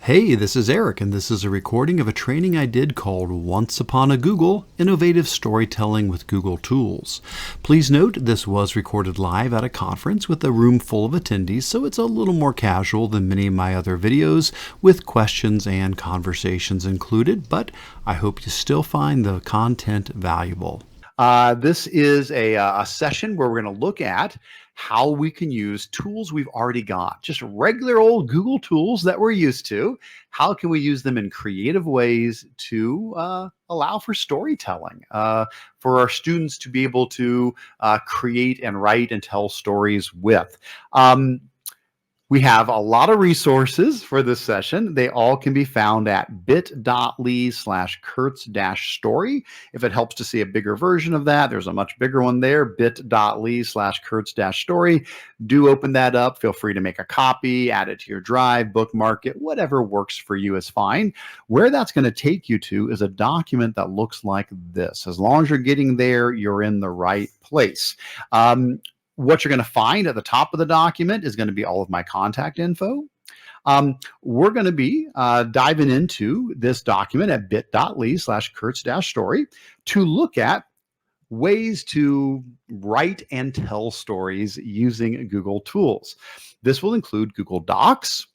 Hey, this is Eric, and this is a recording of a training I did called Once Upon a Google, Innovative Storytelling with Google Tools. Please note this was recorded live at a conference with a room full of attendees, so it's a little more casual than many of my other videos with questions and conversations included, but I hope you still find the content valuable. This is a session where we're going to look at how we can use tools we've already got, just regular old Google tools that we're used to. How can we use them in creative ways to allow for storytelling, for our students to be able to create and write and tell stories with? We have a lot of resources for this session. They all can be found at bit.ly/Kurtz-story. If it helps to see a bigger version of that, there's a much bigger one there, bit.ly/Kurtz-story. Do open that up. Feel free to make a copy, add it to your drive, bookmark it, whatever works for you is fine. Where that's going to take you to is a document that looks like this. As long as you're getting there, you're in the right place. What you're going to find at the top of the document is going to be all of my contact info. We're going to be diving into this document at bit.ly/Kurtz-story to look at ways to write and tell stories using Google tools. This will include Google Docs,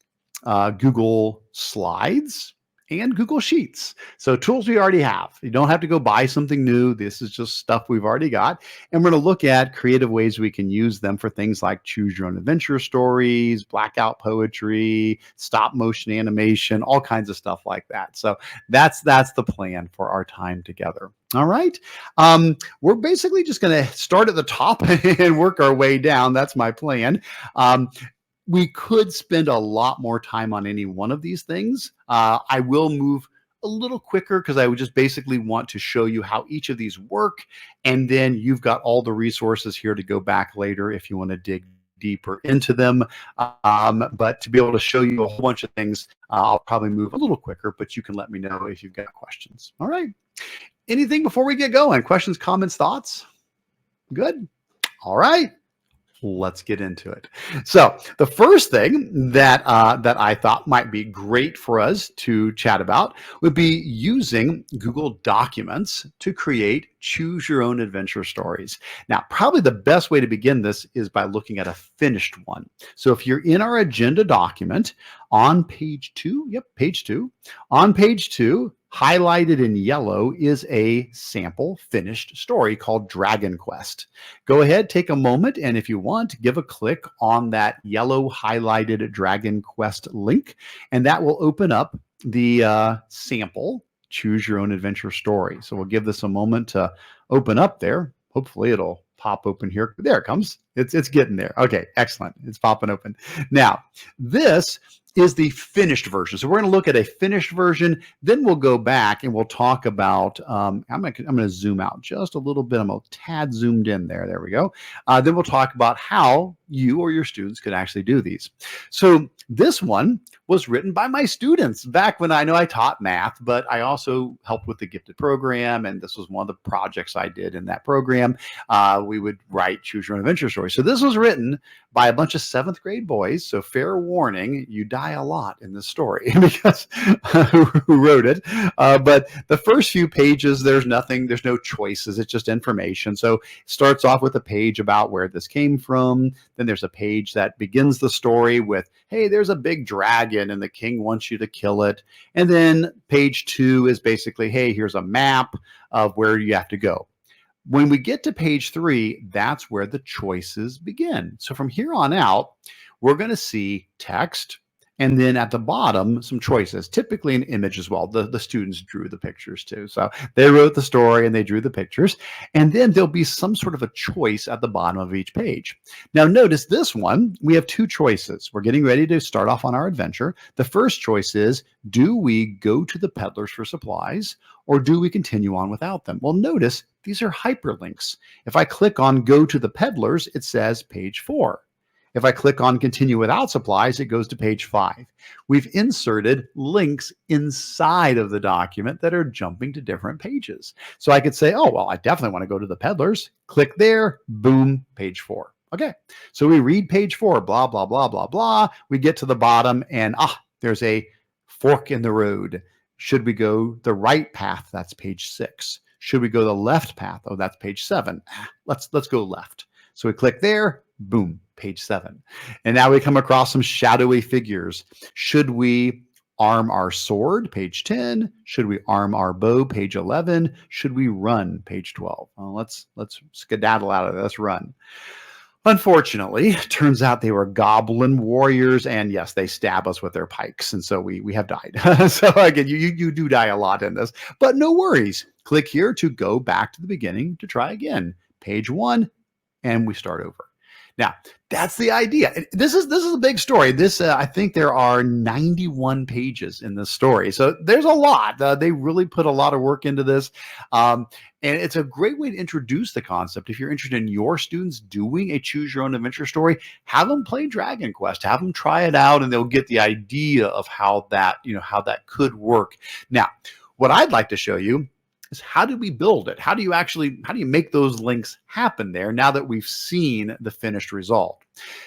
Google Slides, and Google Sheets. So tools we already have. You don't have to go buy something new. This is just stuff we've already got. And we're going to look at creative ways we can use them for things like choose your own adventure stories, blackout poetry, stop motion animation, all kinds of stuff like that. So that's the plan for our time together. All right. We're basically just going to start at the top and work our way down. That's my plan. We could spend a lot more time on any one of these things. I will move a little quicker because I would just basically want to show you how each of these work. And then you've got all the resources here to go back later if you want to dig deeper into them. But to be able to show you a whole bunch of things, I'll probably move a little quicker, but you can let me know if you've got questions. All right. Anything before we get going? Questions, comments, thoughts? Good. All right. Let's get into it. So the first thing that I thought might be great for us to chat about would be using Google Documents to create choose your own adventure stories. Now, probably the best way to begin this is by looking at a finished one. So if you're in our agenda document on page 2, page 2, on page 2, highlighted in yellow is a sample finished story called Dragon Quest. Go ahead, take a moment, and if you want, give a click on that yellow highlighted Dragon Quest link, and that will open up the sample choose your own adventure story. So we'll give this a moment to open up there. Hopefully it'll pop open here. There it comes. It's getting there. Okay, excellent. It's popping open. Now, this is the finished version. So we're going to look at a finished version. Then we'll go back and we'll talk about, I'm going to zoom out just a little bit. I'm a tad zoomed in there. There we go. Then we'll talk about how you or your students could actually do these. So this one was written by my students back when I taught math, but I also helped with the gifted program. And this was one of the projects I did in that program. We would write choose your own adventure stories. So this was written by a bunch of 7th grade boys. So fair warning, you die a lot in this story because who wrote it. But the first few pages, there's no choices. It's just information. So it starts off with a page about where this came from. Then there's a page that begins the story with, hey, there's a big dragon and the king wants you to kill it. And then page 2 is basically, hey, here's a map of where you have to go. When we get to page 3, that's where the choices begin. So from here on out, we're going to see text, and then at the bottom, some choices, typically an image as well. The students drew the pictures too. So they wrote the story and they drew the pictures. And then there'll be some sort of a choice at the bottom of each page. Now notice this one, we have 2 choices. We're getting ready to start off on our adventure. The first choice is, do we go to the peddlers for supplies, or do we continue on without them? Well, notice these are hyperlinks. If I click on go to the peddlers, it says page 4. If I click on continue without supplies, it goes to page 5. We've inserted links inside of the document that are jumping to different pages. So I could say, oh, well, I definitely want to go to the peddlers. Click there, boom, page 4. Okay, so we read page 4, blah, blah, blah, blah, blah. We get to the bottom and there's a Fork in the road. Should we go the right path? That's page 6. Should we go the left path? Oh, that's page 7. Let's go left. So we click there, boom, page 7. And now we come across some shadowy figures. Should we arm our sword? Page 10. Should we arm our bow? Page 11. Should we run? Page 12. Well, let's skedaddle out of this. Run. Unfortunately, turns out they were goblin warriors, and yes, they stab us with their pikes, and so we have died. So again, you do die a lot in this, but no worries. Click here to go back to the beginning to try again. Page 1, and we start over. Now, that's the idea. This is a big story. This I think there are 91 pages in this story, so there's a lot. They really put a lot of work into this, and it's a great way to introduce the concept. If you're interested in your students doing a choose your own adventure story, have them play Dragon Quest, have them try it out, and they'll get the idea of how that could work. Now, what I'd like to show you is how do we build it? How do you make those links happen there now that we've seen the finished result?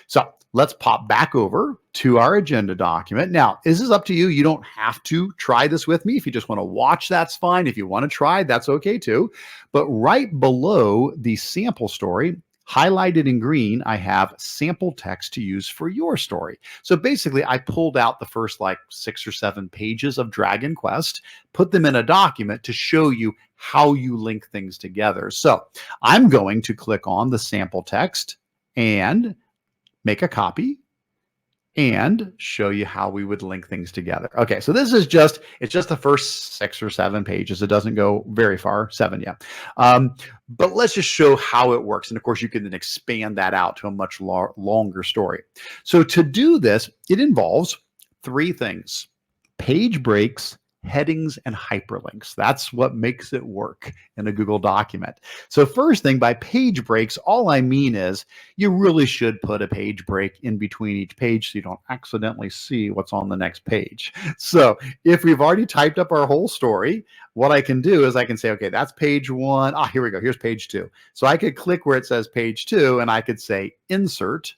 So let's pop back over to our agenda document. Now, this is up to you. You don't have to try this with me. If you just want to watch, that's fine. If you want to try, that's okay too. But right below the sample story, highlighted in green, I have sample text to use for your story. So basically, I pulled out the first like 6 or 7 pages of Dragon Quest, put them in a document to show you how you link things together. So I'm going to click on the sample text and make a copy and show you how we would link things together. Okay, so this is it's just the first 6 or 7 pages. It doesn't go very far, 7, yeah. But let's just show how it works. And of course, you can then expand that out to a much longer story. So to do this, it involves 3 things: page breaks, headings, and hyperlinks. That's what makes it work in a Google document. So first thing, by page breaks, all I mean is you really should put a page break in between each page so you don't accidentally see what's on the next page. So if we've already typed up our whole story, what I can do is I can say, okay, that's page 1. Here we go. Here's page 2. So I could click where it says page 2 and I could say insert,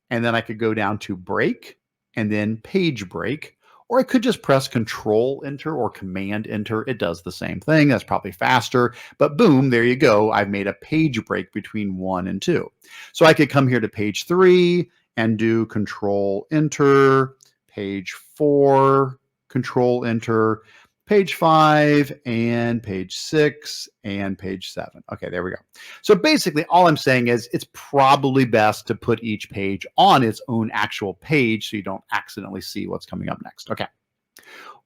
and then I could go down to break and then page break. Or I could just press Control Enter or Command Enter. It does the same thing. That's probably faster. But boom, there you go. I've made a page break between 1 and 2. So I could come here to page 3 and do Control Enter, page 4, Control Enter, page 5, and page 6, and page 7. Okay, there we go. So basically, all I'm saying is it's probably best to put each page on its own actual page so you don't accidentally see what's coming up next. Okay,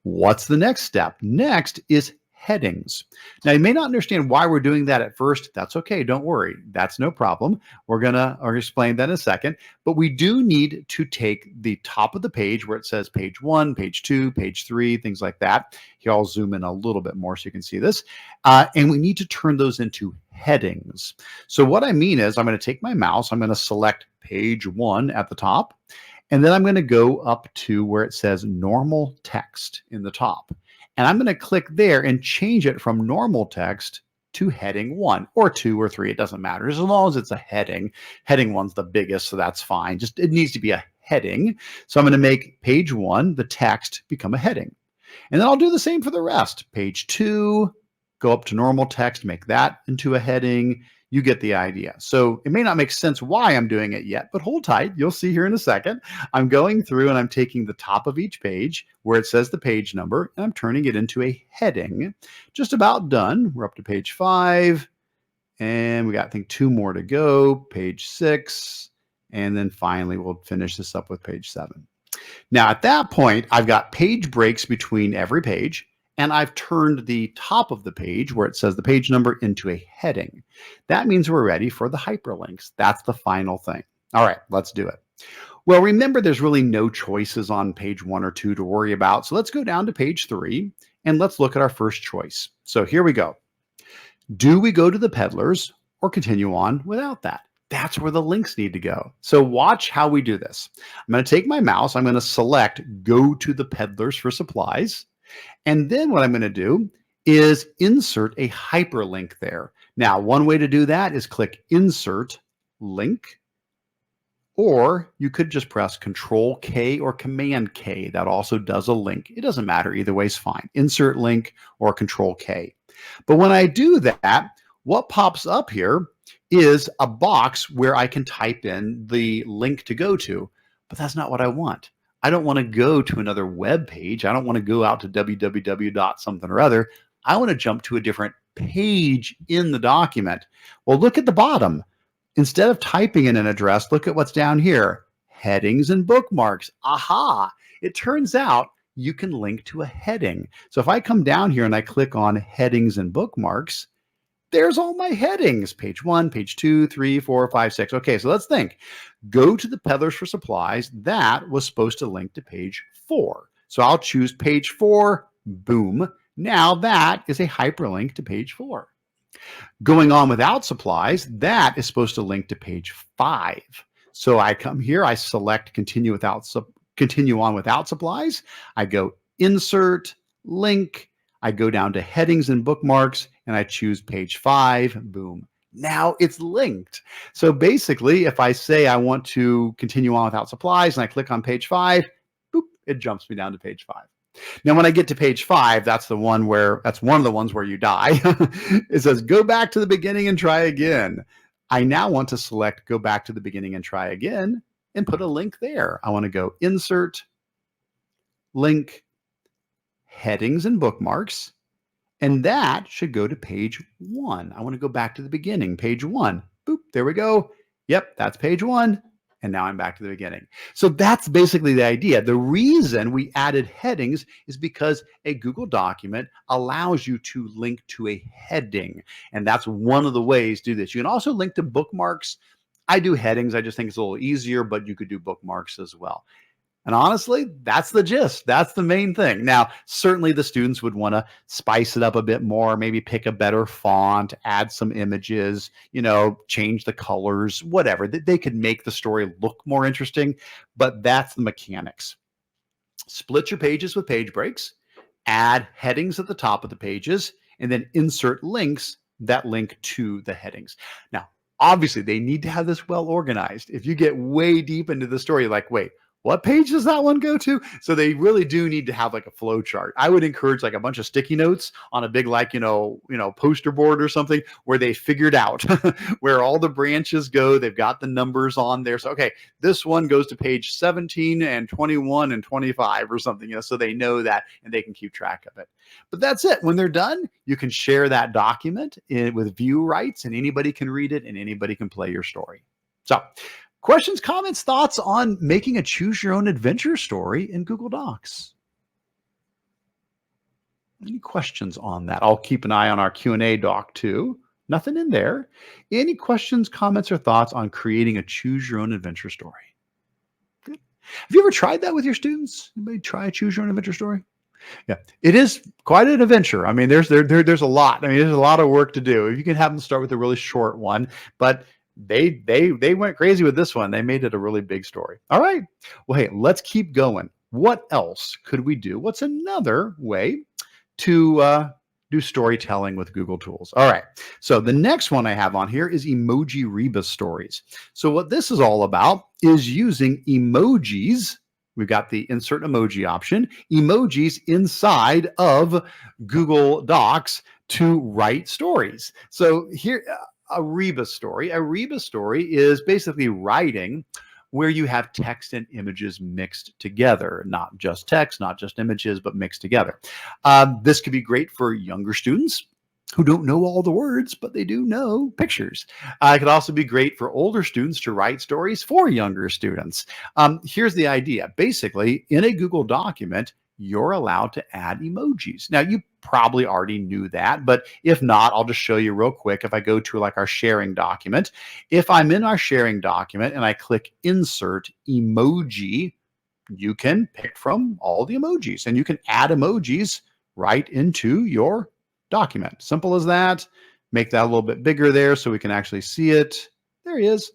what's the next step? Next is headings. Now, you may not understand why we're doing that at first. That's okay. Don't worry. That's no problem. We're going to explain that in a second. But we do need to take the top of the page where it says page 1, page 2, page 3, things like that. Here, I'll zoom in a little bit more so you can see this. And we need to turn those into headings. So what I mean is I'm going to take my mouse. I'm going to select page 1 at the top. And then I'm going to go up to where it says normal text in the top. And I'm going to click there and change it from normal text to heading 1 or 2 or 3. It doesn't matter as long as it's a heading. Heading 1's the biggest, so that's fine. Just it needs to be a heading. So I'm going to make page 1, the text, become a heading. And then I'll do the same for the rest. Page 2, go up to normal text, make that into a heading. You get the idea. So it may not make sense why I'm doing it yet, but hold tight. You'll see here in a second. I'm going through and I'm taking the top of each page where it says the page number, and I'm turning it into a heading. Just about done. We're up to page 5, and we got, I think, 2 more to go. Page 6, and then finally we'll finish this up with page 7. Now at that point, I've got page breaks between every page. And I've turned the top of the page where it says the page number into a heading. That means we're ready for the hyperlinks. That's the final thing. All right, let's do it. Well, remember, there's really no choices on page 1 or 2 to worry about. So let's go down to page 3 and let's look at our first choice. So here we go. Do we go to the peddlers or continue on without that? That's where the links need to go. So watch how we do this. I'm going to take my mouse. I'm going to select go to the peddlers for supplies. And then what I'm going to do is insert a hyperlink there. Now, one way to do that is click Insert Link, Or you could just press Control K or Command K. That also does a link. It doesn't matter. Either way is fine. Insert link or Control K. But when I do that, what pops up here is a box where I can type in the link to go to, but that's not what I want. I don't want to go to another web page. I don't want to go out to www. something or other. I want to jump to a different page in the document. Well, look at the bottom. Instead of typing in an address, look at what's down here. Headings and bookmarks. Aha! It turns out you can link to a heading. So if I come down here and I click on headings and bookmarks, there's all my headings. Page 1, page 2, 3, 4, 5, 6. Okay, so let's think. Go to the Peddlers for Supplies. That was supposed to link to page 4. So I'll choose page 4. Boom. Now that is a hyperlink to page 4. Going on without supplies, that is supposed to link to page 5. So I come here, I select continue on without supplies. I go insert, link. I go down to headings and bookmarks and I choose page 5. Boom. Now it's linked. So basically, if I say I want to continue on without supplies and I click on page 5, boop, it jumps me down to page 5. Now, when I get to page 5, that's one of the ones where you die. It says, go back to the beginning and try again. I now want to select go back to the beginning and try again and put a link there. I want to go insert, link, headings and bookmarks, and that should go to page 1. I want to go back to the beginning, page 1. Boop, there we go. Yep, that's page 1. And now I'm back to the beginning. So that's basically the idea. The reason we added headings is because a Google document allows you to link to a heading. And that's one of the ways to do this. You can also link to bookmarks. I do headings. I just think it's a little easier, but you could do bookmarks as well. And honestly, that's the gist. That's the main thing. Now, certainly the students would want to spice it up a bit more, maybe pick a better font, add some images, change the colors, whatever. They could make the story look more interesting, but that's the mechanics. Split your pages with page breaks, add headings at the top of the pages, and then insert links that link to the headings. Now, obviously, they need to have this well organized. If you get way deep into the story, like, wait, what page does that one go to? So they really do need to have like a flow chart. I would encourage like a bunch of sticky notes on a big, poster board or something where they figured out where all the branches go. They've got the numbers on there. So, okay, this one goes to page 17 and 21 and 25 or something, so they know that and they can keep track of it. But that's it. When they're done, you can share that document with view rights and anybody can read it and anybody can play your story. So, questions, comments, thoughts on making a choose your own adventure story in Google Docs? Any questions on that? I'll keep an eye on our Q&A doc too. Nothing in there. Any questions, comments, or thoughts on creating a choose your own adventure story? Good. Have you ever tried that with your students? Anybody try a choose your own adventure story? Yeah, it is quite an adventure. I mean, there's a lot. I mean, there's a lot of work to do. You can have them start with a really short one, but they went crazy with this one. They made it a really big story. All right. Well, hey, let's keep going. What else could we do? What's another way to do storytelling with Google Tools? All right. So the next one I have on here is Emoji Rebus stories. So what this is all about is using emojis. We've got the insert emoji option, emojis inside of Google Docs to write stories. So here, a Rebus story. A Rebus story is basically writing where you have text and images mixed together, not just text, not just images, but mixed together. This could be great for younger students who don't know all the words, but they do know pictures. It could also be great for older students to write stories for younger students. Here's the idea. Basically, in a Google document, you're allowed to add emojis. Now, you probably already knew that, but if not, I'll just show you real quick. If I go to like our sharing document, if I'm in our sharing document and I click insert emoji, you can pick from all the emojis and you can add emojis right into your document. Simple as that. Make that a little bit bigger there so we can actually see it. There he is.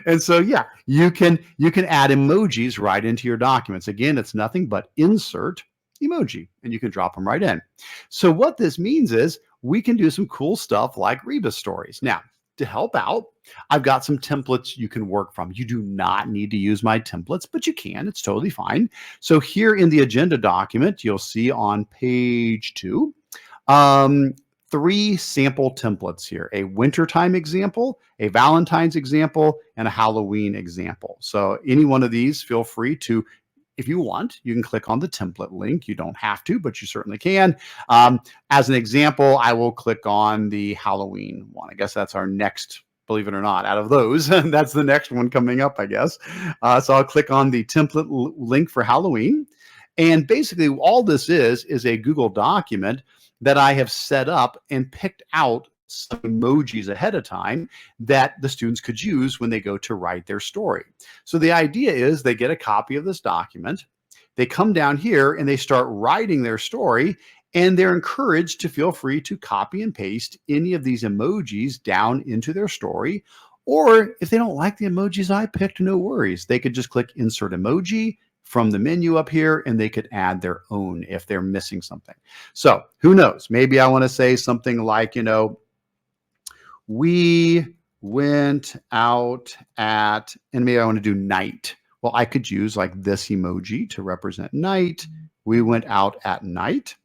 And so, yeah, you can add emojis right into your documents. Again, it's nothing but insert emoji, and you can drop them right in. So what this means is we can do some cool stuff like Rebus stories. Now, to help out, I've got some templates you can work from. You do not need to use my templates, but you can. It's totally fine. So here in the agenda document, you'll see on page 2, um, 3 sample templates here: a wintertime example, a Valentine's example, and a Halloween example. So any one of these, feel free to, if you want, you can click on the template link. You don't have to, but you certainly can. As an example, I will click on the Halloween one. I guess that's our next, believe it or not, out of those. That's the next one coming up, I guess. So I'll click on the template link for Halloween. And basically all this is a Google document that I have set up and picked out some emojis ahead of time that the students could use when they go to write their story. So the idea is they get a copy of this document, they come down here and they start writing their story, and they're encouraged to feel free to copy and paste any of these emojis down into their story. Or if they don't like the emojis I picked, no worries. They could just click insert emoji from the menu up here, and they could add their own if they're missing something. So who knows? Maybe I want to say something like, we went out at, and maybe I want to do night. Well, I could use like this emoji to represent night. We went out at night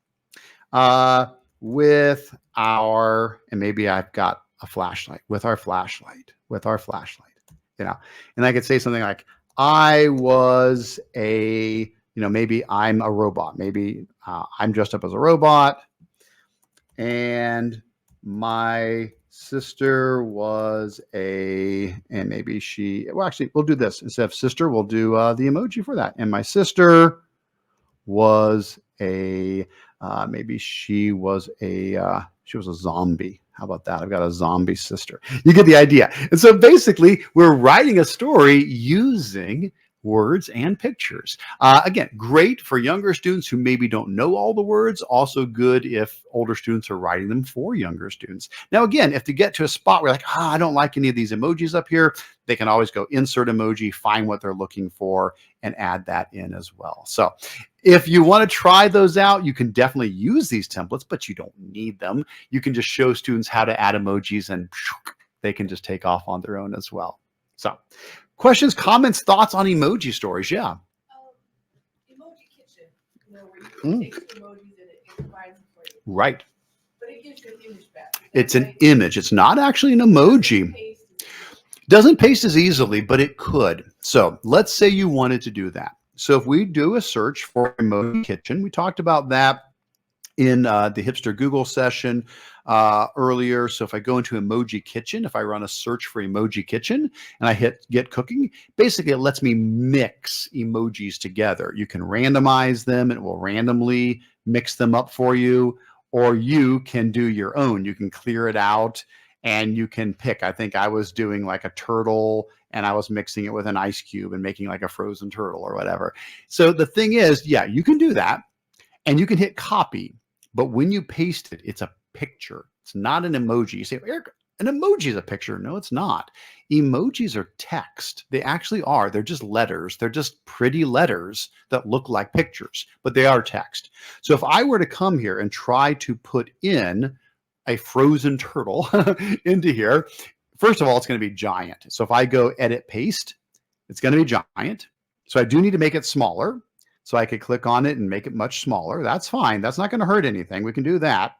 with our, and maybe I've got a flashlight, with our flashlight, and I could say something like, I was a, maybe I'm a robot. Maybe I'm dressed up as a robot, and my sister was a, and maybe she, well, actually, we'll do this. Instead of sister, we'll do the emoji for that. And my sister was a, maybe she was a zombie. How about that? I've got a zombie sister. You get the idea. And so basically, we're writing a story using words and pictures. Again, great for younger students who maybe don't know all the words. Also good if older students are writing them for younger students. Now, again, if they get to a spot where like, I don't like any of these emojis up here, they can always go insert emoji, find what they're looking for, and add that in as well. So if you want to try those out, you can definitely use these templates, but you don't need them. You can just show students how to add emojis, and they can just take off on their own as well. So questions, comments, thoughts on emoji stories? Yeah. Emoji Kitchen, where you can take the emojis and it combines them for you. Right. But it gives you an image back. It's an image. It's not actually an emoji. Doesn't paste as easily, but it could. So let's say you wanted to do that. So if we do a search for Emoji Kitchen, we talked about that in the Hipster Google session earlier. So if I go into Emoji Kitchen, if I run a search for Emoji Kitchen and I hit Get Cooking, basically it lets me mix emojis together. You can randomize them, and it will randomly mix them up for you, or you can do your own. You can clear it out and you can pick. I think I was doing like a turtle, and I was mixing it with an ice cube and making like a frozen turtle or whatever. So the thing is, yeah, you can do that, and you can hit copy. But when you paste it, it's a picture. It's not an emoji. You say, Eric, an emoji is a picture. No, it's not. Emojis are text. They actually are. They're just letters. They're just pretty letters that look like pictures, but they are text. So if I were to come here and try to put in a frozen turtle into here, first of all, it's going to be giant. So if I go edit paste, it's going to be giant. So I do need to make it smaller. So I could click on it and make it much smaller. That's fine. That's not going to hurt anything. We can do that.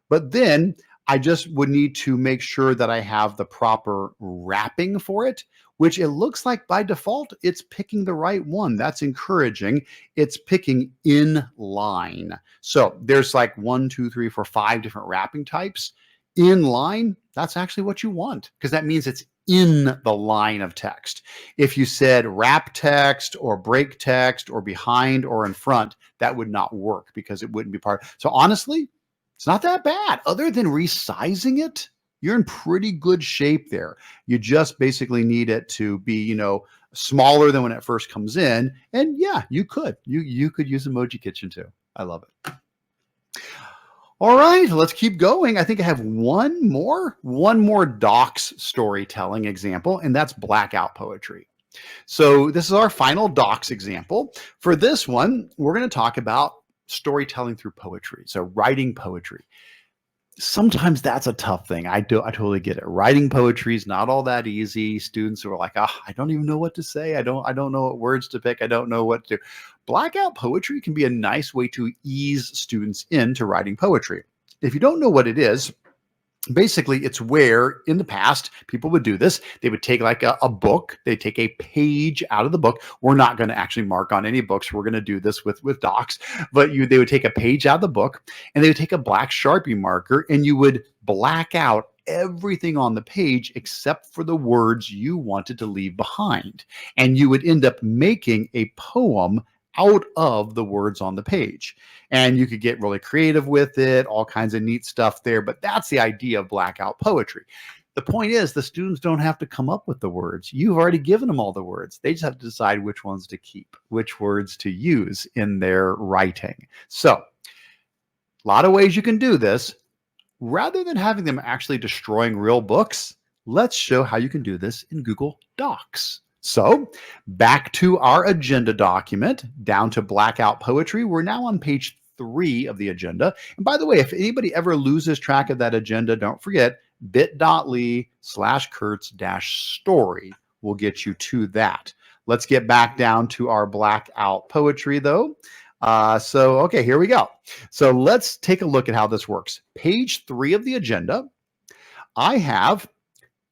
But then I just would need to make sure that I have the proper wrapping for it, which it looks like by default, it's picking the right one. That's encouraging. It's picking in line. So there's like 1, 2, 3, 4, 5 different wrapping types. In line, that's actually what you want, because that means it's in the line of text. If you said wrap text or break text or behind or in front, that would not work because it wouldn't be part. So honestly, it's not that bad. Other than resizing it, you're in pretty good shape there. You just basically need it to be, smaller than when it first comes in. And yeah, you could. You could use Emoji Kitchen too. I love it. All right, let's keep going. I think I have one more docs storytelling example, and that's Blackout poetry. So this is our final docs example. For this one, we're going to talk about storytelling through poetry, so writing poetry. sometimes that's a tough thing. I totally get it. Writing poetry is not all that easy. Students are like, I don't even know what to say. I don't know what words to pick. I don't know what to do. Blackout poetry can be a nice way to ease students into writing poetry. If you don't know what it is, basically, it's where in the past people would do this. They would take like a book, they take a page out of the book. We're not going to actually mark on any books. We're going to do this with docs, but they would take a page out of the book and they would take a black Sharpie marker and you would black out everything on the page except for the words you wanted to leave behind. And you would end up making a poem out of the words on the page. And you could get really creative with it, all kinds of neat stuff there. But that's the idea of blackout poetry. The point is, the students don't have to come up with the words. You've already given them all the words. They just have to decide which ones to keep, which words to use in their writing. So, a lot of ways you can do this. Rather than having them actually destroying real books, let's show how you can do this in Google Docs. So back to our agenda document, down to blackout poetry. We're now on page 3 of the agenda. And by the way, if anybody ever loses track of that agenda, don't forget bit.ly/Kurtz-story will get you to that. Let's get back down to our blackout poetry though. Okay, here we go. So let's take a look at how this works. Page 3 of the agenda, I have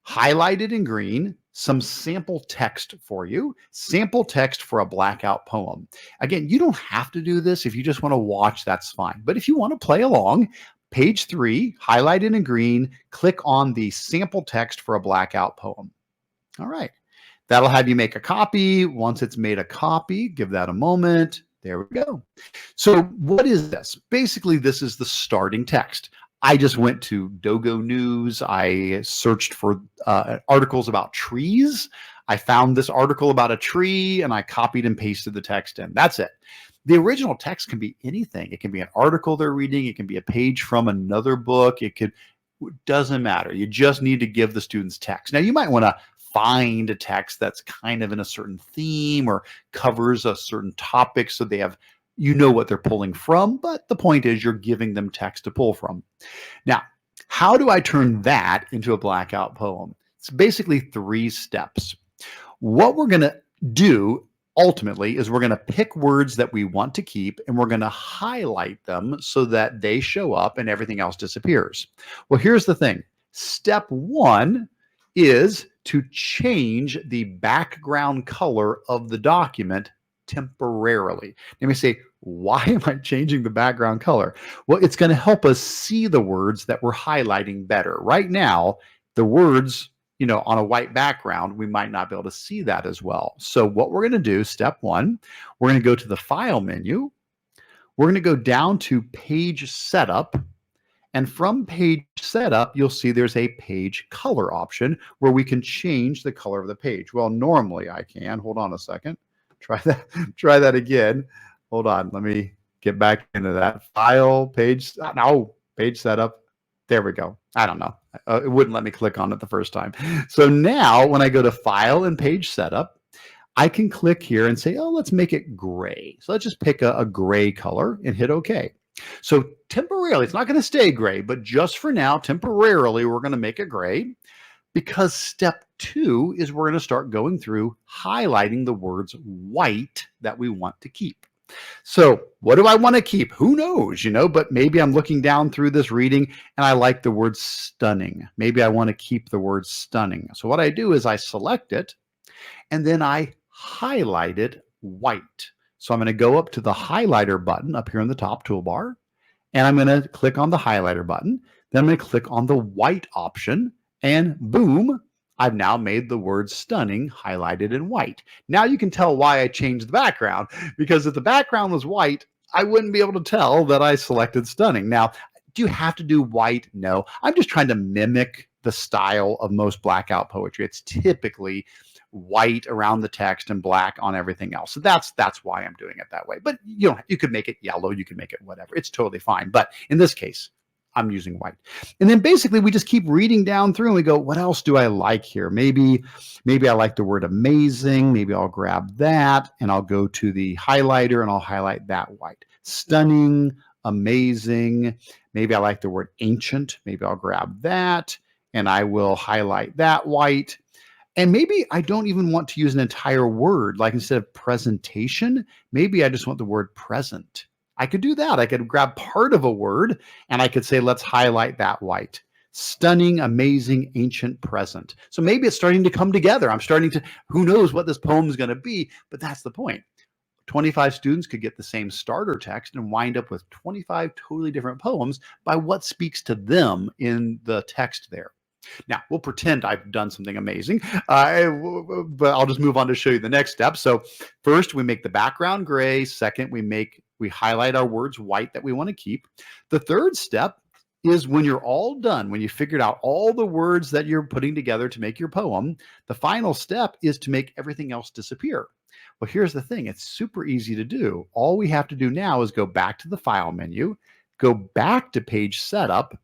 highlighted in green some sample text for you, sample text for a blackout poem. Again, you don't have to do this. If you just want to watch, that's fine. But if you want to play along, page 3, highlighted in green, click on the sample text for a blackout poem. All right. That'll have you make a copy. Once it's made a copy, give that a moment. There we go. So what is this? Basically, this is the starting text. I just went to Dogo News. I searched for articles about trees. I found this article about a tree and I copied and pasted the text in. That's it. The original text can be anything. It can be an article they're reading. It can be a page from another book. It doesn't matter. You just need to give the students text. Now, you might want to find a text that's kind of in a certain theme or covers a certain topic so they have, what they're pulling from, but the point is you're giving them text to pull from. Now, how do I turn that into a blackout poem? It's basically 3 steps. What we're going to do ultimately is we're going to pick words that we want to keep and we're going to highlight them so that they show up and everything else disappears. Well, here's the thing. Step 1 is to change the background color of the document temporarily. Let me say, why am I changing the background color? Well, it's going to help us see the words that we're highlighting better. Right now, the words, on a white background, we might not be able to see that as well. So what we're going to do, step 1, we're going to go to the File menu. We're going to go down to Page Setup. And from Page Setup, you'll see there's a Page Color option where we can change the color of the page. Well, normally I can. Hold on a second. Try that again. Hold on. Let me get back into that. File, Page Setup. There we go. I don't know. It wouldn't let me click on it the first time. So now when I go to File and Page Setup, I can click here and say, let's make it gray. So let's just pick a gray color and hit OK. So temporarily, it's not going to stay gray, but just for now, temporarily, we're going to make it gray. Because step 2 is we're going to start going through highlighting the words white that we want to keep. So what do I want to keep? Who knows, but maybe I'm looking down through this reading and I like the word stunning. Maybe I want to keep the word stunning. So what I do is I select it and then I highlight it white. So I'm going to go up to the highlighter button up here in the top toolbar and I'm going to click on the highlighter button. Then I'm going to click on the white option. And boom, I've now made the word stunning highlighted in white. Now you can tell why I changed the background, because if the background was white, I wouldn't be able to tell that I selected stunning. Now, do you have to do white? No. I'm just trying to mimic the style of most blackout poetry. It's typically white around the text and black on everything else. So that's why I'm doing it that way. But you could make it yellow, you could make it whatever. It's totally fine. But in this case, I'm using white. And then basically we just keep reading down through and we go, what else do I like here? Maybe I like the word amazing. Maybe I'll grab that and I'll go to the highlighter and I'll highlight that white. Stunning, amazing. Maybe I like the word ancient. Maybe I'll grab that and I will highlight that white. And maybe I don't even want to use an entire word. Like instead of presentation, maybe I just want the word present. I could do that. I could grab part of a word and I could say, let's highlight that white. Stunning, amazing, ancient, present. So maybe it's starting to come together. I'm starting to, who knows what this poem is going to be, but that's the point. 25 students could get the same starter text and wind up with 25 totally different poems by what speaks to them in the text there. Now, we'll pretend I've done something amazing, but I'll just move on to show you the next step. So first, we make the background gray. Second, we highlight our words white that we want to keep. The third step is when you're all done, when you figured out all the words that you're putting together to make your poem, the final step is to make everything else disappear. Well, here's the thing. It's super easy to do. All we have to do now is go back to the File menu, go back to Page Setup,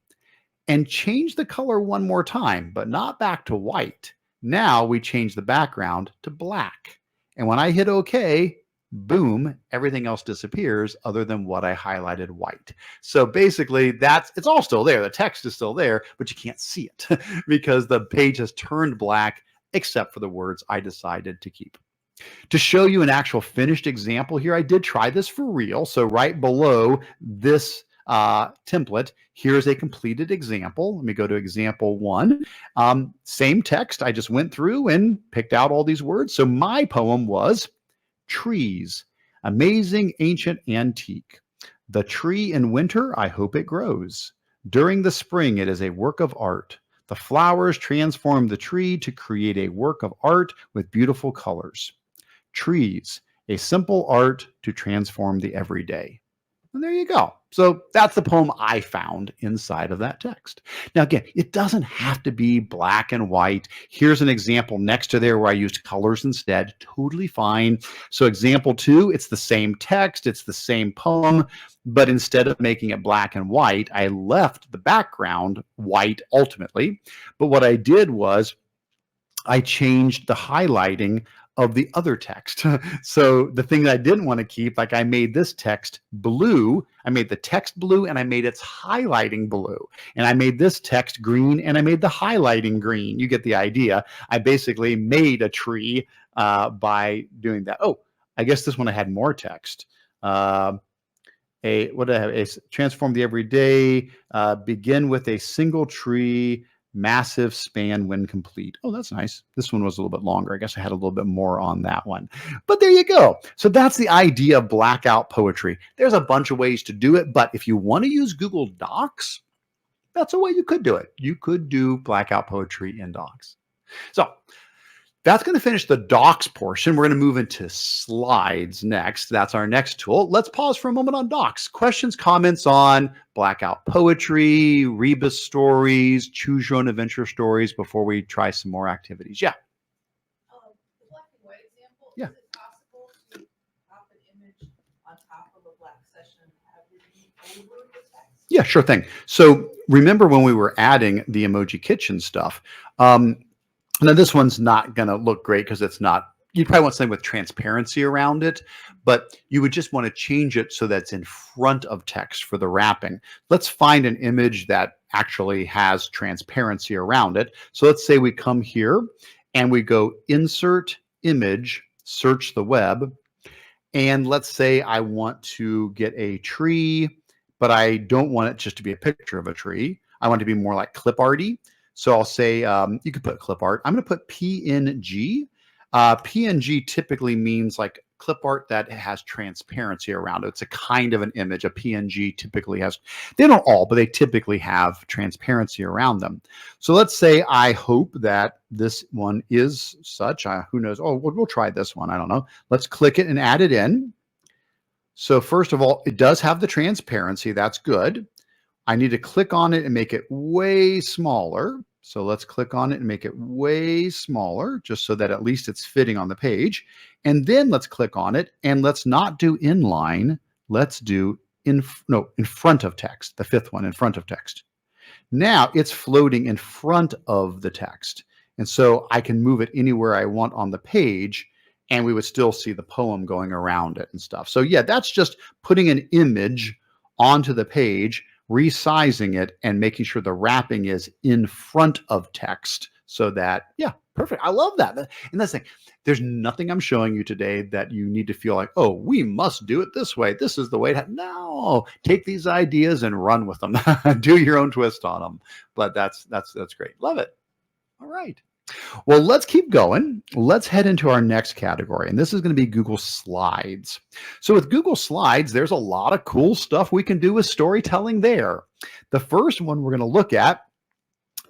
and change the color one more time, but not back to white. Now we change the background to black. And when I hit OK, boom, everything else disappears other than what I highlighted white. So basically it's all still there. The text is still there, but you can't see it because the page has turned black except for the words I decided to keep. To show you an actual finished example here, I did try this for real. So right below this template, here's a completed example. Let me go to example 1. Same text. I just went through and picked out all these words. So my poem was trees, amazing, ancient, antique. The tree in winter, I hope it grows. During the spring, it is a work of art. The flowers transform the tree to create a work of art with beautiful colors. Trees, a simple art to transform the everyday. And there you go. So that's the poem I found inside of that text. Now, again, it doesn't have to be black and white. Here's an example next to there where I used colors instead. Totally fine. So example 2, it's the same text. It's the same poem. But instead of making it black and white, I left the background white ultimately. But what I did was I changed the highlighting of the other text. So the thing that I didn't want to keep, like I made this text blue, I made the text blue and I made its highlighting blue. And I made this text green and I made the highlighting green. You get the idea. I basically made a tree by doing that. Oh, I guess this one I had more text. What did I have? Transform the everyday, begin with a single tree, massive span when complete. Oh, that's nice. This one was a little bit longer. I guess I had a little bit more on that one. But there you go. So that's the idea of blackout poetry. There's a bunch of ways to do it, but if you want to use Google Docs, that's a way you could do it. You could do blackout poetry in Docs. So that's going to finish the docs portion. We're going to move into slides next. That's our next tool. Let's pause for a moment on docs. Questions, comments on blackout poetry, Rebus stories, choose your own adventure stories before we try some more activities. Yeah. The black and white example, Yeah. is it possible to pop an image on top of a black session and have it be over the text? Yeah, sure thing. So remember when we were adding the Emoji Kitchen stuff, now this one's not going to look great because it's not, you probably want something with transparency around it, but you would just want to change it so that's in front of text for the wrapping. Let's find an image that actually has transparency around it. So let's say we come here and we go insert image, search the web. And let's say I want to get a tree, but I don't want it just to be a picture of a tree. I want it to be more like clip arty. So I'll say, you could put clip art. I'm going to put PNG. PNG typically means like clip art that has transparency around it. It's a kind of an image. A PNG typically has, they don't all, but they typically have transparency around them. So let's say I hope that this one is such. Who knows? Oh, we'll try this one. I don't know. Let's click it and add it in. So first of all, it does have the transparency. That's good. I need to click on it and make it way smaller. So let's click on it and make it way smaller, just so that at least it's fitting on the page. And then let's click on it and let's not do inline. Let's do in front of text, the fifth one, in front of text. Now it's floating in front of the text. And so I can move it anywhere I want on the page and we would still see the poem going around it and stuff. So yeah, that's just putting an image onto the page, resizing it and making sure the wrapping is in front of text so that, yeah, perfect. I love that. And that's the thing. There's nothing I'm showing you today that you need to feel like, oh, we must do it this way. This is the way to. No, take these ideas and run with them. Do your own twist on them. But that's great. Love it. All right. Well, let's keep going. Let's head into our next category, and this is going to be Google Slides. So with Google Slides, there's a lot of cool stuff we can do with storytelling there. The first one we're going to look at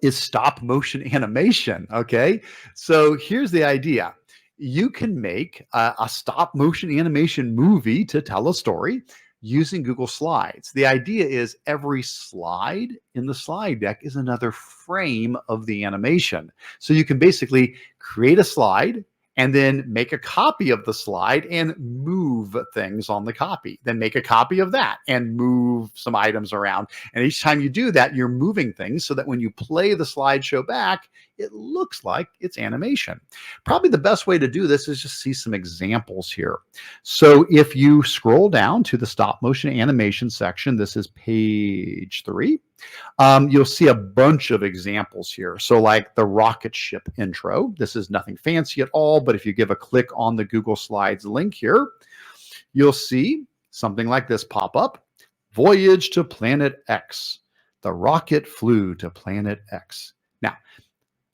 is stop motion animation. Okay, so here's the idea. You can make a stop motion animation movie to tell a story using Google Slides. The idea is every slide in the slide deck is another frame of the animation. So you can basically create a slide and then make a copy of the slide and move things on the copy. Then make a copy of that and move some items around. And each time you do that, you're moving things so that when you play the slideshow back, it looks like it's animation. Probably the best way to do this is just see some examples here. So if you scroll down to the stop motion animation section, this is page 3. You'll see a bunch of examples here. So like the rocket ship intro, this is nothing fancy at all, but if you give a click on the Google Slides link here, you'll see something like this pop up. Voyage to Planet X. The rocket flew to Planet X. Now,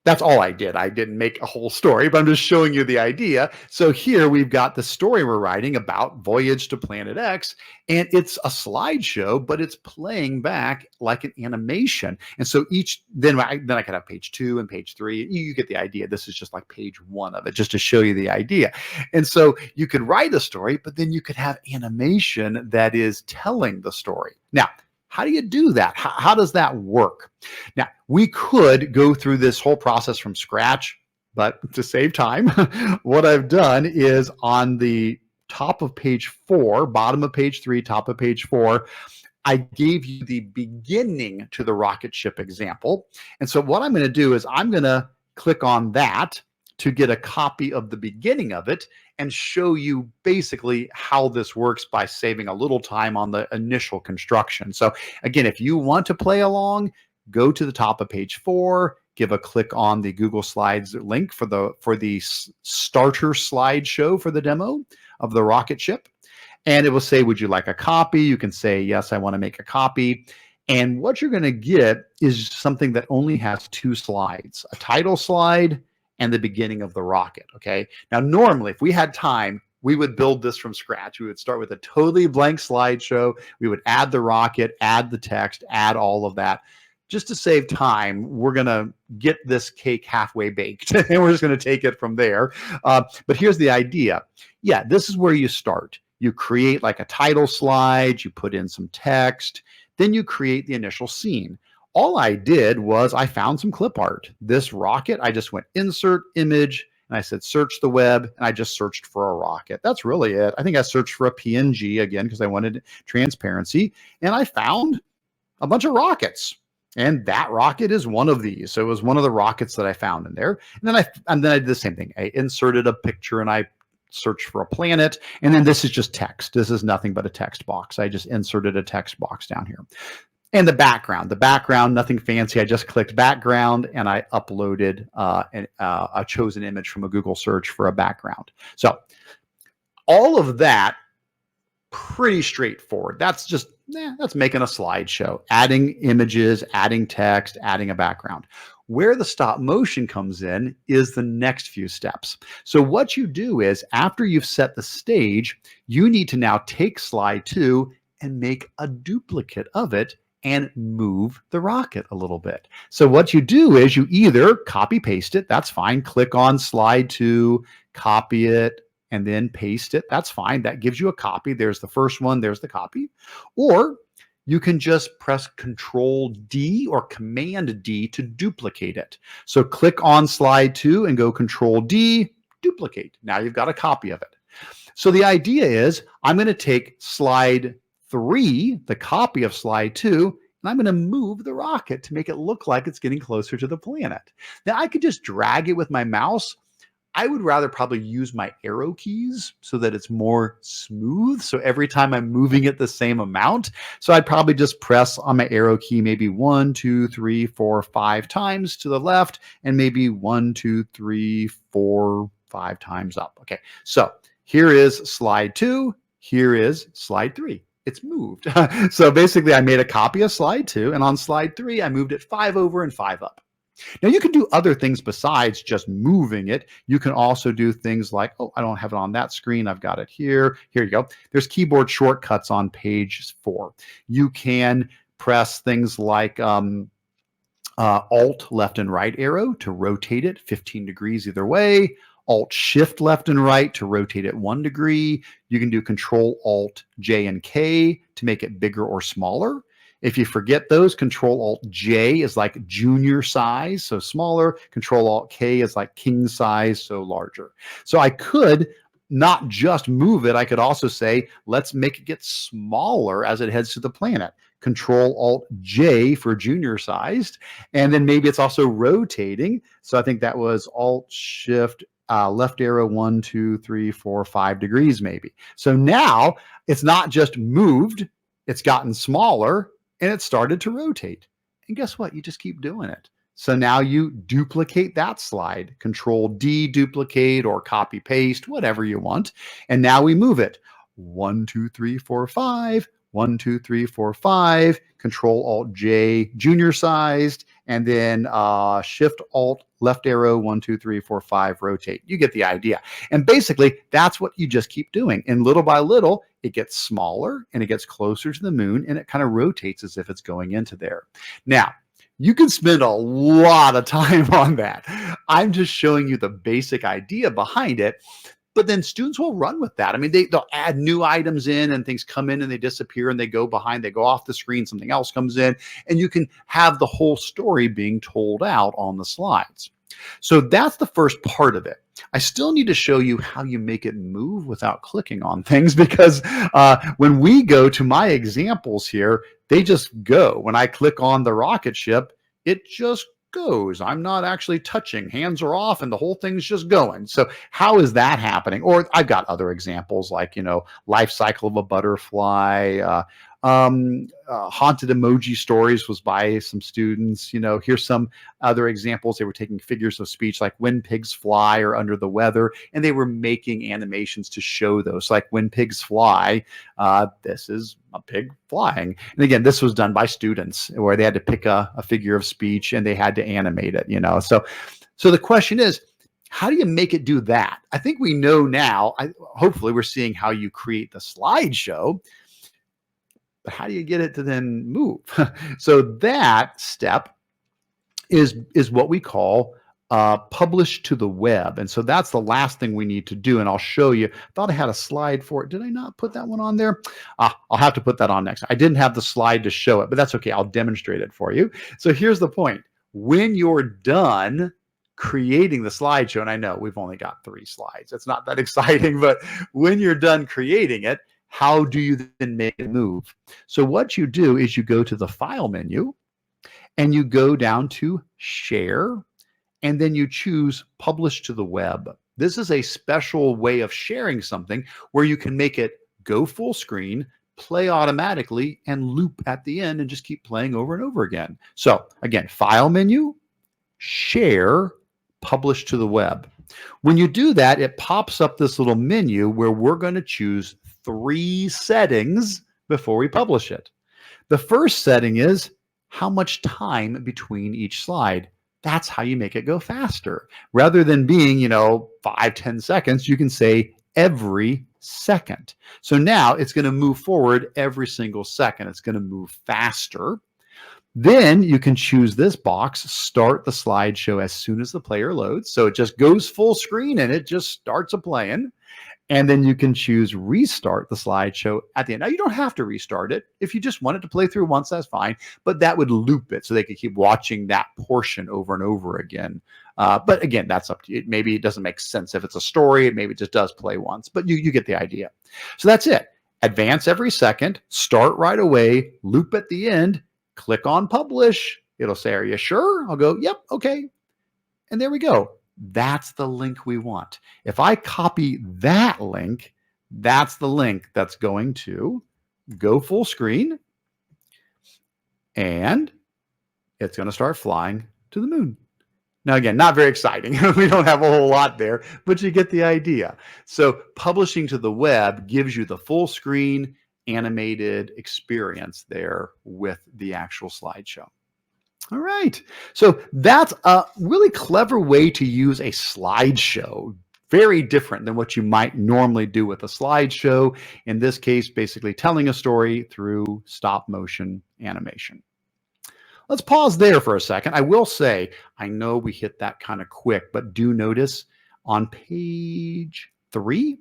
that's all I did. I didn't make a whole story, but I'm just showing you the idea. So here we've got the story we're writing about Voyage to Planet X, and it's a slideshow, but it's playing back like an animation. And so then I could have page 2 and page 3. You get the idea. This is just like page 1 of it, just to show you the idea. And so you could write a story, but then you could have animation that is telling the story. Now, how do you do that? How does that work? Now, we could go through this whole process from scratch, but to save time, what I've done is on the top of page 4, bottom of page 3, top of page 4, I gave you the beginning to the rocket ship example. And so what I'm going to do is I'm going to click on that to get a copy of the beginning of it and show you basically how this works by saving a little time on the initial construction. So again, if you want to play along, go to the top of page 4, give a click on the Google Slides link for the starter slideshow for the demo of the rocket ship. And it will say, would you like a copy? You can say, yes, I want to make a copy. And what you're going to get is something that only has 2 slides, a title slide and the beginning of the rocket. Okay. Now, normally, if we had time, we would build this from scratch. We would start with a totally blank slideshow. We would add the rocket, add the text, add all of that. Just to save time, we're going to get this cake halfway baked and we're just going to take it from there. But here's the idea. Yeah, this is where you start. You create like a title slide, you put in some text, then you create the initial scene. All I did was I found some clip art. This rocket, I just went insert image and I said search the web and I just searched for a rocket. That's really it. I think I searched for a PNG again because I wanted transparency, and I found a bunch of rockets. And that rocket is one of these. So it was one of the rockets that I found in there. And then I did the same thing. I inserted a picture and I searched for a planet. And then this is just text. This is nothing but a text box. I just inserted a text box down here. And the background, nothing fancy. I just clicked background and I uploaded a chosen image from a Google search for a background. So all of that, pretty straightforward. That's making a slideshow, adding images, adding text, adding a background. Where the stop motion comes in is the next few steps. So what you do is after you've set the stage, you need to now take slide 2 and make a duplicate of it and move the rocket a little bit. So what you do is you either copy paste it, that's fine. Click on slide 2, copy it, and then paste it. That's fine. That gives you a copy. There's the first one, there's the copy. Or you can just press Control D or Command D to duplicate it. So click on slide 2 and go Control D, duplicate. Now you've got a copy of it. So the idea is I'm going to take slide 3, the copy of slide 2, and I'm going to move the rocket to make it look like it's getting closer to the planet. Now I could just drag it with my mouse, I would rather probably use my arrow keys so that it's more smooth. So every time I'm moving it the same amount. So I'd probably just press on my arrow key maybe 1, 2, 3, 4, 5 times to the left, and maybe 1, 2, 3, 4, 5 times up. Okay, so here is slide 2. Here is slide 3. It's moved. So basically I made a copy of slide 2, and on slide 3, I moved it 5 over and 5 up. Now you can do other things besides just moving it. You can also do things like, oh, I don't have it on that screen. I've got it here. Here you go. There's keyboard shortcuts on page 4. You can press things like Alt left and right arrow to rotate it 15 degrees either way. Alt Shift left and right to rotate it 1 degree. You can do Control Alt J and K to make it bigger or smaller. If you forget those, Control Alt J is like junior size, so smaller. Control Alt K is like king size, so larger. So I could not just move it, I could also say, let's make it get smaller as it heads to the planet. Control Alt J for junior sized. And then maybe it's also rotating. So I think that was Alt Shift left arrow 1, 2, 3, 4, 5 degrees maybe. So now it's not just moved, it's gotten smaller, and it started to rotate. And guess what? You just keep doing it. So now you duplicate that slide, Control D, duplicate, or copy paste, whatever you want. And now we move it 1, 2, 3, 4, 5, 1, 2, 3, 4, 5, Control Alt J, junior sized, and then Shift Alt left arrow 1, 2, 3, 4, 5, rotate. You get the idea. And basically, that's what you just keep doing. And little by little, it gets smaller and it gets closer to the moon, and it kind of rotates as if it's going into there. Now, you can spend a lot of time on that. I'm just showing you the basic idea behind it. But then students will run with that. I mean, they'll add new items in, and things come in and they disappear and they go behind, they go off the screen, something else comes in, and you can have the whole story being told out on the slides. So that's the first part of it. I still need to show you how you make it move without clicking on things, because when we go to my examples here, they just go. When I click on the rocket ship, it just goes. I'm not actually touching. Hands are off and the whole thing's just going. So how is that happening? Or I've got other examples like, life cycle of a butterfly, haunted emoji stories was by some students. Here's some other examples. They were taking figures of speech like when pigs fly or under the weather, and they were making animations to show those. Like when pigs fly, this is a pig flying. And again, this was done by students where they had to pick a figure of speech and they had to animate it, So the question is, how do you make it do that? I think we know now, hopefully we're seeing how you create the slideshow. But how do you get it to then move? So that step is what we call publish to the web. And so that's the last thing we need to do. And I'll show you. I thought I had a slide for it. Did I not put that one on there? I'll have to put that on next. I didn't have the slide to show it, but that's okay. I'll demonstrate it for you. So here's the point. When you're done creating the slideshow, and I know we've only got 3 slides. It's not that exciting, but when you're done creating it, how do you then make it move? So what you do is you go to the File menu, and you go down to Share, and then you choose Publish to the Web. This is a special way of sharing something where you can make it go full screen, play automatically, and loop at the end and just keep playing over and over again. So again, File menu, Share, Publish to the Web. When you do that, it pops up this little menu where we're going to choose 3 settings before we publish it. The first setting is how much time between each slide. That's how you make it go faster. Rather than being, 5-10 seconds, you can say every second. So now it's going to move forward every single second. It's going to move faster. Then you can choose this box, start the slideshow as soon as the player loads. So it just goes full screen and it just starts playing. And then you can choose restart the slideshow at the end. Now, you don't have to restart it. If you just want it to play through once, that's fine. But that would loop it so they could keep watching that portion over and over again. But again, that's up to you. Maybe it doesn't make sense. If it's a story, maybe it just does play once. But you get the idea. So that's it. Advance every second. Start right away. Loop at the end. Click on Publish. It'll say, are you sure? I'll go, yep, okay. And there we go. That's the link we want. If I copy that link, that's the link that's going to go full screen, and it's going to start flying to the moon. Now, again, not very exciting. We don't have a whole lot there, but you get the idea. So publishing to the web gives you the full screen animated experience there with the actual slideshow. All right. So that's a really clever way to use a slideshow. Very different than what you might normally do with a slideshow. In this case, basically telling a story through stop motion animation. Let's pause there for a second. I will say, I know we hit that kind of quick, but do notice on page 3,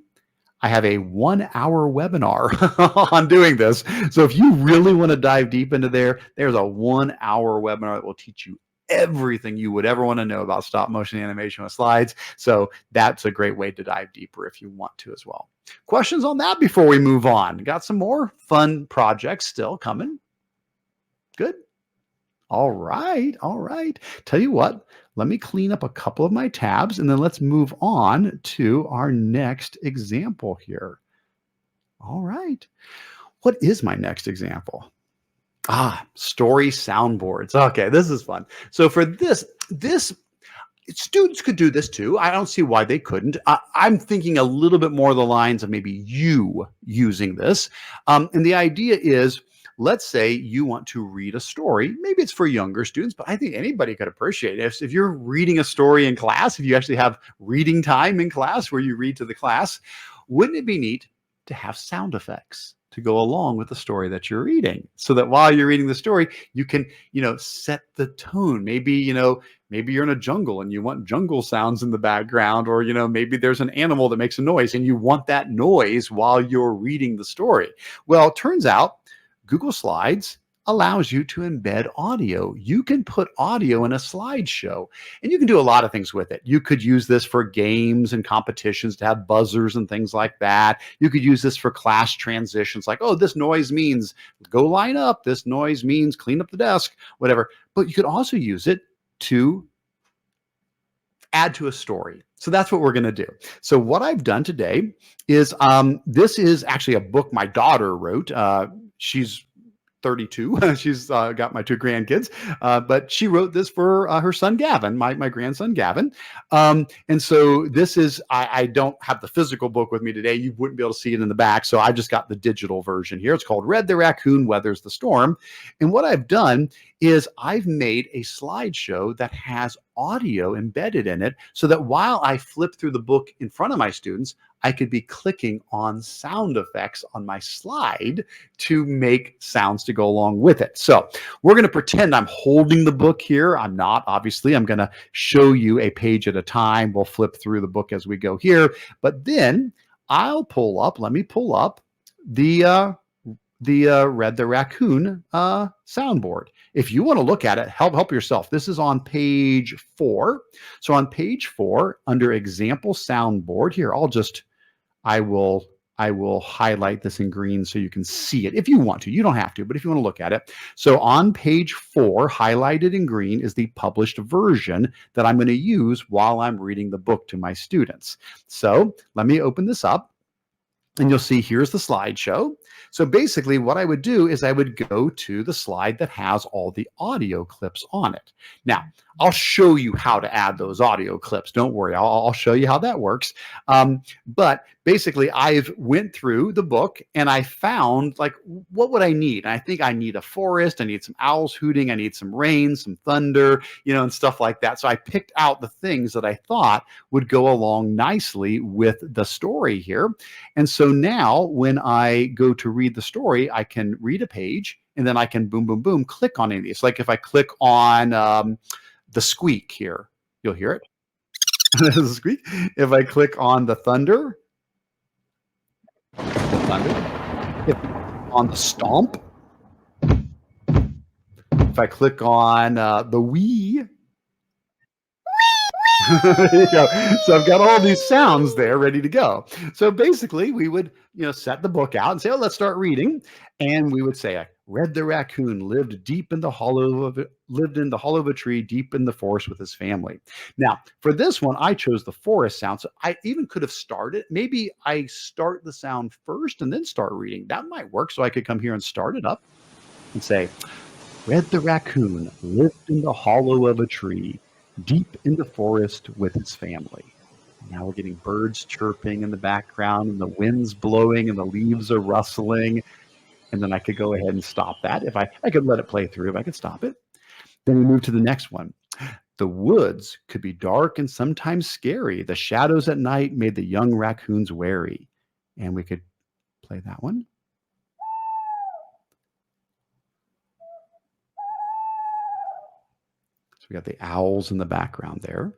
I have a 1-hour webinar on doing this. So if you really want to dive deep into there, there's a 1-hour webinar that will teach you everything you would ever want to know about stop motion animation with slides. So that's a great way to dive deeper if you want to as well. Questions on that before we move on? Got some more fun projects still coming? Good. All right. All right. Tell you what, let me clean up a couple of my tabs and then let's move on to our next example here. All right. What is my next example? Story soundboards. Okay, this is fun. So for this students could do this too. I don't see why they couldn't. I'm thinking a little bit more of the lines of maybe you using this. And the idea is, let's say you want to read a story. Maybe it's for younger students, but I think anybody could appreciate it. If you're reading a story in class, if you actually have reading time in class where you read to the class, wouldn't it be neat to have sound effects to go along with the story that you're reading, so that while you're reading the story, you can, set the tone. Maybe, maybe you're in a jungle and you want jungle sounds in the background, or, maybe there's an animal that makes a noise and you want that noise while you're reading the story. Well, it turns out Google Slides allows you to embed audio. You can put audio in a slideshow, and you can do a lot of things with it. You could use this for games and competitions to have buzzers and things like that. You could use this for class transitions, like, oh, this noise means go line up. This noise means clean up the desk, whatever. But you could also use it to add to a story. So that's what we're going to do. So what I've done today is, this is actually a book my daughter wrote. She's 32. She's got my 2 grandkids, but she wrote this for her son, Gavin, my grandson, Gavin. And so this is, I don't have the physical book with me today. You wouldn't be able to see it in the back. So I just got the digital version here. It's called Red the Raccoon Weathers the Storm. And what I've done is I've made a slideshow that has audio embedded in it, so that while I flip through the book in front of my students, I could be clicking on sound effects on my slide to make sounds to go along with it. So we're going to pretend I'm holding the book here. I'm not, obviously. I'm going to show you a page at a time. We'll flip through the book as we go here. But then let me pull up the Red the Raccoon soundboard. If you want to look at it, help yourself. This is on page 4. So on page 4, under example soundboard here, I will highlight this in green so you can see it if you want to. You don't have to, but if you want to look at it. So on page 4, highlighted in green, is the published version that I'm going to use while I'm reading the book to my students. So let me open this up. And you'll see here's the slideshow. So basically what I would do is I would go to the slide that has all the audio clips on it. Now, I'll show you how to add those audio clips. Don't worry, I'll show you how that works. But basically, I've went through the book and I found, like, what would I need? And I think I need a forest. I need some owls hooting. I need some rain, some thunder, and stuff like that. So I picked out the things that I thought would go along nicely with the story here. And so now when I go to read the story, I can read a page and then I can boom, boom, boom, click on any of these. Like if I click on the squeak here, you'll hear it. This is a squeak. If I click on the thunder, if on the stomp, if I click on the wee, there you go. So I've got all these sounds there ready to go. So basically we would, set the book out and say, oh, let's start reading. And we would say, Red the raccoon lived deep in the hollow of lived in the hollow of a tree deep in the forest with his family. Now, for this one, I chose the forest sound. So I even could have started. Maybe I start the sound first and then start reading. That might work. So I could come here and start it up and say, Red the raccoon lived in the hollow of a tree deep in the forest with his family. Now we're getting birds chirping in the background and the wind's blowing and the leaves are rustling. And then I could go ahead and stop that. If I could let it play through, if I could stop it. Then we move to the next one. The woods could be dark and sometimes scary. The shadows at night made the young raccoons wary. And we could play that one. So we got the owls in the background there.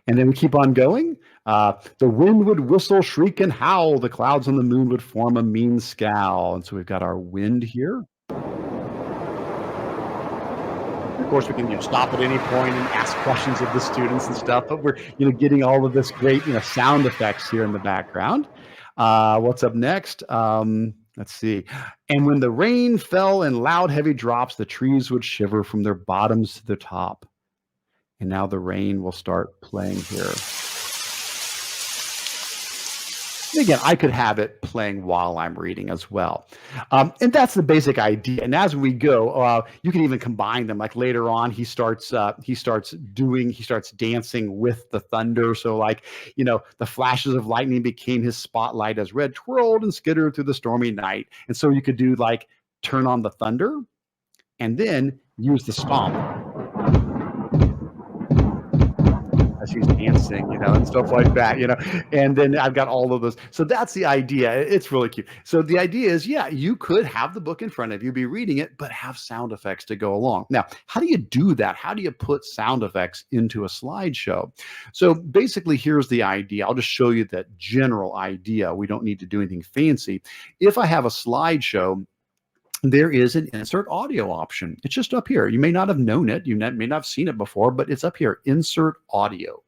And then we keep on going. The wind would whistle, shriek, and howl. The clouds on the moon would form a mean scowl. And so we've got our wind here. Of course, we can stop at any point and ask questions of the students and stuff. But we're getting all of this great sound effects here in the background. What's up next? Let's see. And when the rain fell in loud, heavy drops, the trees would shiver from their bottoms to the top. And now the rain will start playing here. And again, I could have it playing while I'm reading as well. And that's the basic idea. And as we go, you can even combine them. Like later on, he starts dancing with the thunder. So like, the flashes of lightning became his spotlight as red twirled and skittered through the stormy night. And so you could do like turn on the thunder and then use the stomp as he's dancing, and stuff like that, and then I've got all of those. So that's the idea. It's really cute. So the idea is, you could have the book in front of you, be reading it, but have sound effects to go along. Now, how do you do that? How do you put sound effects into a slideshow? So basically, here's the idea. I'll just show you that general idea. We don't need to do anything fancy. If I have a slideshow, there is an insert audio option. It's just up here. You may not have known it. You may not have seen it before, but it's up here, insert audio.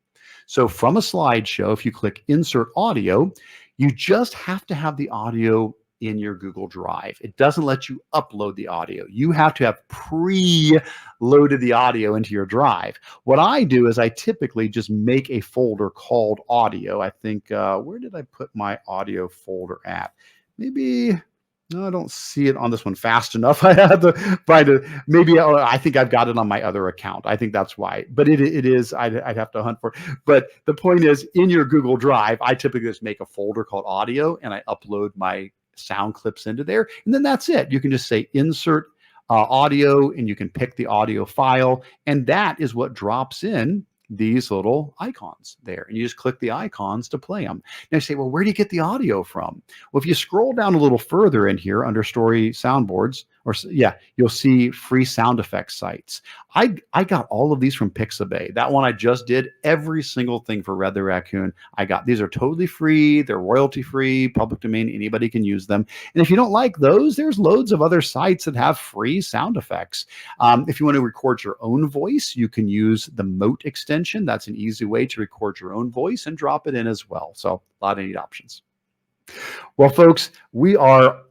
So from a slideshow, if you click insert audio, you just have to have the audio in your Google Drive. It doesn't let you upload the audio. You have to have pre-loaded the audio into your drive. What I do is I typically just make a folder called audio. I think, where did I put my audio folder at? Maybe... No, I don't see it on this one fast enough. I have to find it. Maybe I think I've got it on my other account. I think that's why. But it is. I'd have to hunt for it. But the point is, in your Google Drive, I typically just make a folder called audio, and I upload my sound clips into there. And then that's it. You can just say insert audio, and you can pick the audio file. And that is what drops in these little icons there, and you just click the icons to play them. Now you say, well, where do you get the audio from? Well, if you scroll down a little further in here under Story Soundboards, you'll see free sound effects sites. I got all of these from Pixabay. That one I just did, every single thing for Red the Raccoon. These are totally free. They're royalty free, public domain. Anybody can use them. And if you don't like those, there's loads of other sites that have free sound effects. If you want to record your own voice, you can use the Mote extension. That's an easy way to record your own voice and drop it in as well. So a lot of neat options. Well, folks, we are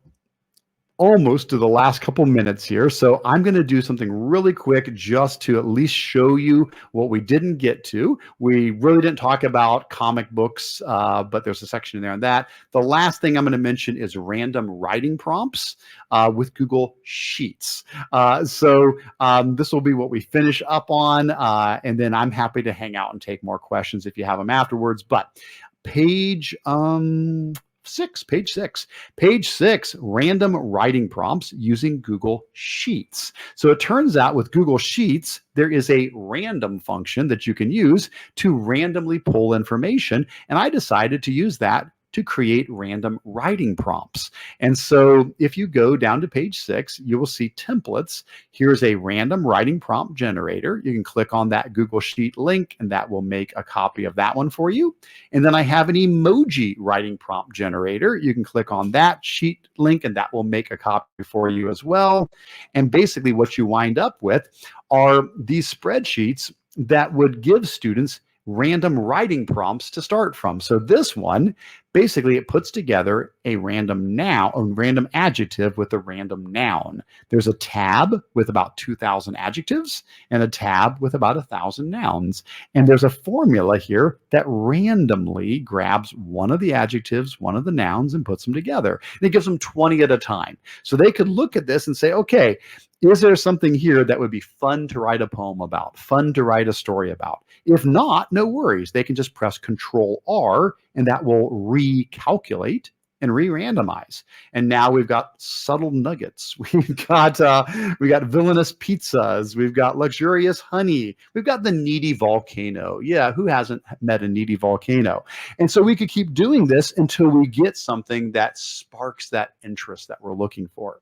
almost to the last couple minutes here. So I'm going to do something really quick just to at least show you what we didn't get to. We really didn't talk about comic books, but there's a section in there on that. The last thing I'm going to mention is random writing prompts with Google Sheets. So this will be what we finish up on. And then I'm happy to hang out and take more questions if you have them afterwards. But page 6, random writing prompts using Google Sheets. So it turns out with Google Sheets, there is a random function that you can use to randomly pull information. And I decided to use that to create random writing prompts. And so if you go down to page 6, you will see templates. Here's a random writing prompt generator. You can click on that Google Sheet link and that will make a copy of that one for you. And then I have an emoji writing prompt generator. You can click on that sheet link and that will make a copy for you as well. And basically what you wind up with are these spreadsheets that would give students random writing prompts to start from. So this one, basically it puts together a random noun, a random adjective with a random noun. There's a tab with about 2,000 adjectives and a tab with about 1,000 nouns. And there's a formula here that randomly grabs one of the adjectives, one of the nouns, and puts them together. And it gives them 20 at a time. So they could look at this and say, okay, is there something here that would be fun to write a poem about, fun to write a story about? If not, no worries. They can just press Control R and that will recalculate and re-randomize. And now we've got subtle nuggets. We got villainous pizzas. We've got luxurious honey. We've got the needy volcano. Yeah, who hasn't met a needy volcano? And so we could keep doing this until we get something that sparks that interest that we're looking for.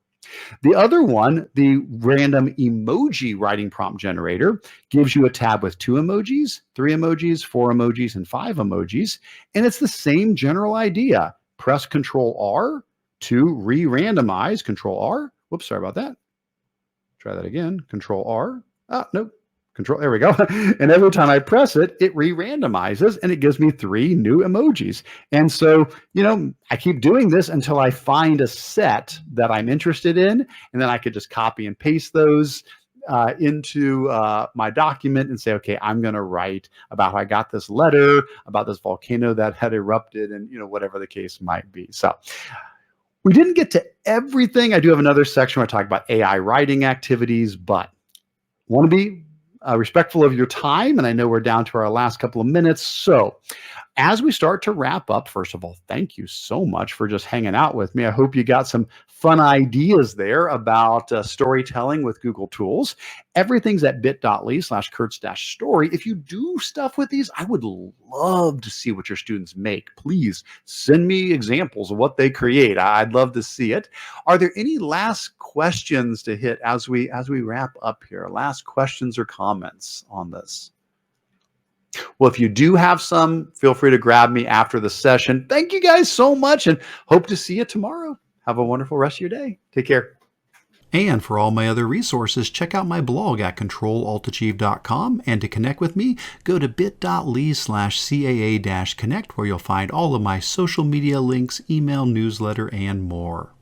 The other one, the random emoji writing prompt generator, gives you a tab with 2 emojis, 3 emojis, 4 emojis, and 5 emojis. And it's the same general idea. Press Control R to re-randomize. Control R. Whoops, sorry about that. Try that again. Control R. Nope. Control, there we go. And every time I press it, it re-randomizes and it gives me 3 new emojis. And so, I keep doing this until I find a set that I'm interested in, and then I could just copy and paste those into my document and say, okay, I'm going to write about how I got this letter, about this volcano that had erupted, and whatever the case might be. So we didn't get to everything. I do have another section where I talk about AI writing activities, but want to be respectful of your time, and I know we're down to our last couple of minutes. So as we start to wrap up, first of all, thank you so much for just hanging out with me. I hope you got some fun ideas there about storytelling with Google Tools. Everything's at bit.ly/Kurtz-story. If you do stuff with these, I would love to see what your students make. Please send me examples of what they create. I'd love to see it. Are there any last questions to hit as we wrap up here? Last questions or comments on this? Well, if you do have some, feel free to grab me after the session. Thank you guys so much and hope to see you tomorrow. Have a wonderful rest of your day. Take care. And for all my other resources, check out my blog at controlaltachieve.com. And to connect with me, go to bit.ly/CAA-connect, where you'll find all of my social media links, email, newsletter, and more.